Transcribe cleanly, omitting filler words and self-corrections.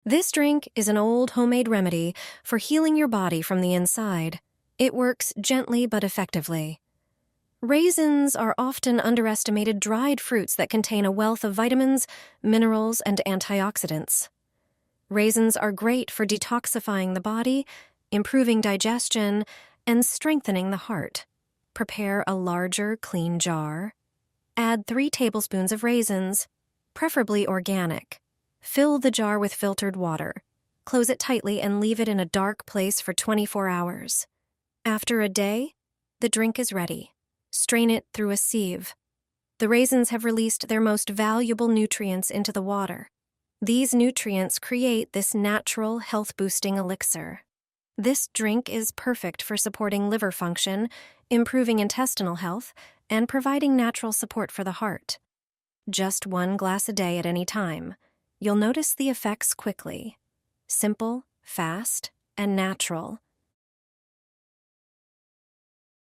This drink is an old homemade remedy for healing your body from the inside. It works gently but effectively. Raisins are often underestimated dried fruits that contain a wealth of vitamins, minerals, and antioxidants. Raisins are great for detoxifying the body, improving digestion, and strengthening the heart. Prepare a larger, clean jar. Add 3 tablespoons of raisins, preferably organic. Fill the jar with filtered water. Close it tightly and leave it in a dark place for 24 hours. After a day, the drink is ready. Strain it through a sieve. The raisins have released their most valuable nutrients into the water. These nutrients create this natural, health-boosting elixir. This drink is perfect for supporting liver function, improving intestinal health, and providing natural support for the heart. Just 1 glass a day at any time. You'll notice the effects quickly. Simple, fast, and natural.